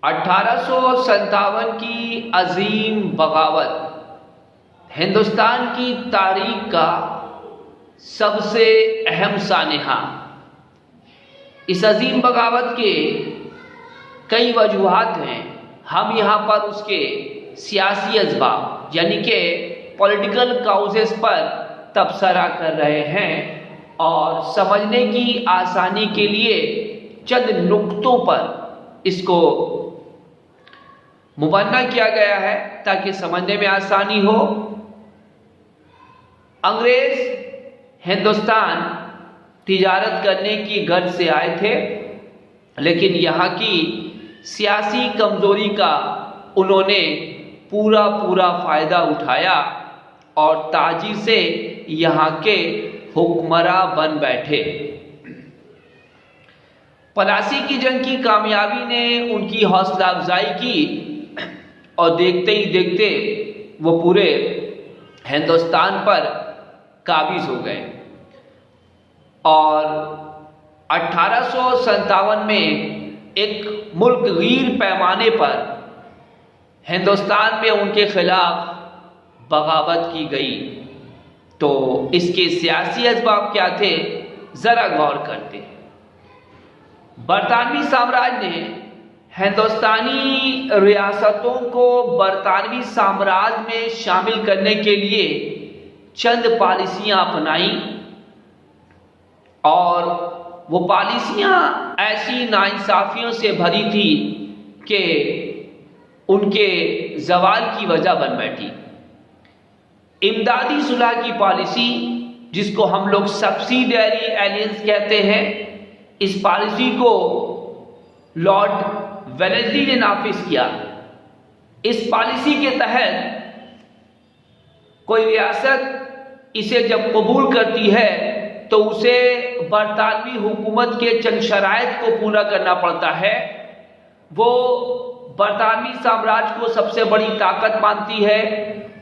1857 کی عظیم بغاوت ہندوستان کی تاریخ کا سب سے اہم سانحہ۔ اس عظیم بغاوت کے کئی وجوہات ہیں، ہم یہاں پر اس کے سیاسی اسباب یعنی کہ پولیٹیکل کاؤزز پر تبصرہ کر رہے ہیں اور سمجھنے کی آسانی کے لیے چند نقطوں پر اس کو مبینہ کیا گیا ہے تاکہ سمجھنے میں آسانی ہو۔ انگریز ہندوستان تجارت کرنے کی غرض سے آئے تھے، لیکن یہاں کی سیاسی کمزوری کا انہوں نے پورا فائدہ اٹھایا اور تاجی سے یہاں کے حکمراں بن بیٹھے۔ پلاسی کی جنگ کی کامیابی نے ان کی حوصلہ افزائی کی اور دیکھتے ہی دیکھتے وہ پورے ہندوستان پر قابض ہو گئے، اور 1857 میں ایک ملک گیر پیمانے پر ہندوستان میں ان کے خلاف بغاوت کی گئی۔ تو اس کے سیاسی اسباب کیا تھے، ذرا غور کرتے ہیں۔ برطانوی سامراج نے ہندوستانی ریاستوں کو برطانوی سامراج میں شامل کرنے کے لیے چند پالیسیاں اپنائیں، اور وہ پالیسیاں ایسی ناانصافیوں سے بھری تھی کہ ان کے زوال کی وجہ بن بیٹھی۔ امدادی صلح کی پالیسی، جس کو ہم لوگ سبسیڈیری الائنس کہتے ہیں، اس پالیسی کو لارڈ ویلزلی نے نافذ کیا۔ اس پالیسی کے تحت کوئی ریاست اسے جب قبول کرتی ہے تو اسے برطانوی حکومت کے چند شرائط کو پورا کرنا پڑتا ہے۔ وہ برطانوی سامراج کو سب سے بڑی طاقت مانتی ہے،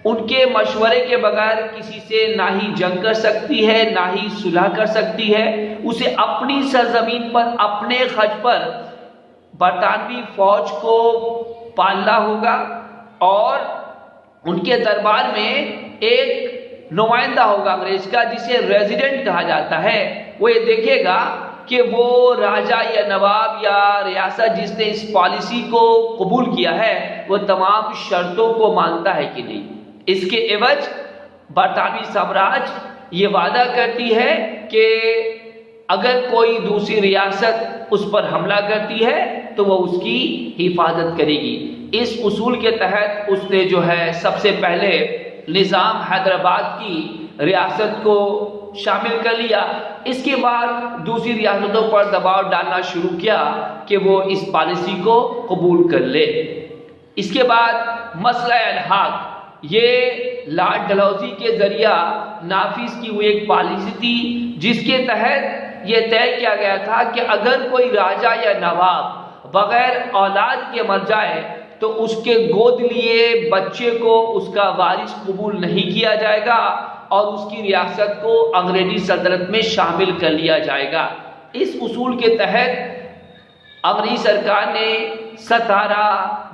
ان کے مشورے کے بغیر کسی سے نہ ہی جنگ کر سکتی ہے نہ ہی صلح کر سکتی ہے۔ اسے اپنی سرزمین پر اپنے خرچ پر برطانوی فوج کو پالنا ہوگا، اور ان کے دربار میں ایک نمائندہ ہوگا انگریز کا، جسے ریزیڈنٹ کہا جاتا ہے۔ وہ یہ دیکھے گا کہ وہ راجا یا نواب یا ریاست جس نے اس پالیسی کو قبول کیا ہے وہ تمام شرطوں کو مانتا ہے کہ نہیں۔ اس کے عوض برطانوی سامراج یہ وعدہ کرتی ہے کہ اگر کوئی دوسری ریاست اس پر حملہ کرتی ہے تو وہ اس کی حفاظت کرے گی۔ اس اصول کے تحت اس نے جو ہے سب سے پہلے نظام حیدرآباد کی ریاست کو شامل کر لیا۔ اس کے بعد دوسری ریاستوں پر دباؤ ڈالنا شروع کیا کہ وہ اس پالیسی کو قبول کر لے۔ اس کے بعد مسئلہ الحاق، یہ لارڈ ڈلہوزی کے ذریعہ نافذ کی ہوئی ایک پالیسی تھی، جس کے تحت یہ طے کیا گیا تھا کہ اگر کوئی راجا یا نواب بغیر اولاد کے مر جائے تو اس کے گود لیے بچے کو اس کا وارث قبول نہیں کیا جائے گا اور اس کی ریاست کو انگریزی سلطنت میں شامل کر لیا جائے گا۔ اس اصول کے تحت انگریزی سرکار نے ستارا،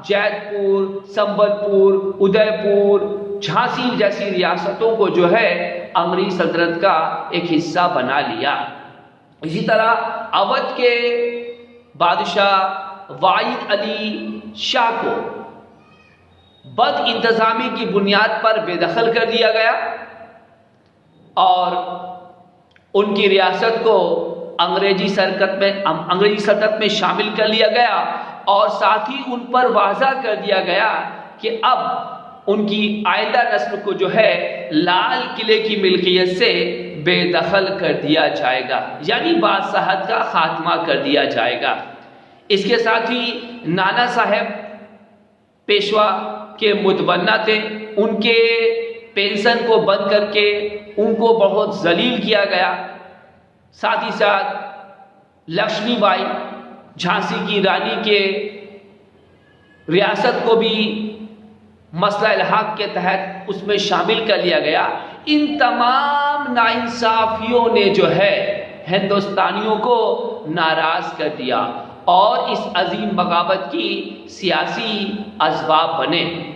جیت پور، سنبل پور، ادے پور، جھانسی جیسی ریاستوں کو جو ہے انگریزی سلطنت کا ایک حصہ بنا لیا۔ اسی طرح اودھ کے بادشاہ واحد علی شاہ کو بد انتظامی کی بنیاد پر بے دخل کر دیا گیا اور ان کی ریاست کو انگریزی سلطنت میں شامل کر لیا گیا، اور ساتھ ہی ان پر واضح کر دیا گیا کہ اب ان کی آئندہ نسل کو جو ہے لال قلعے کی ملکیت سے بے دخل کر دیا جائے گا، یعنی بادشاہت کا خاتمہ کر دیا جائے گا۔ اس کے ساتھ ہی نانا صاحب پیشوا کے متبنہ تھے، ان کے پینشن کو بند کر کے ان کو بہت ذلیل کیا گیا۔ ساتھ ہی ساتھ لکشمی بائی جھانسی کی رانی کے ریاست کو بھی مسئلہ الحاق کے تحت اس میں شامل کر لیا گیا۔ ان تمام ناانصافیوں نے جو ہے ہندوستانیوں کو ناراض کر دیا، اور اس عظیم بغاوت کی سیاسی اسباب بنے۔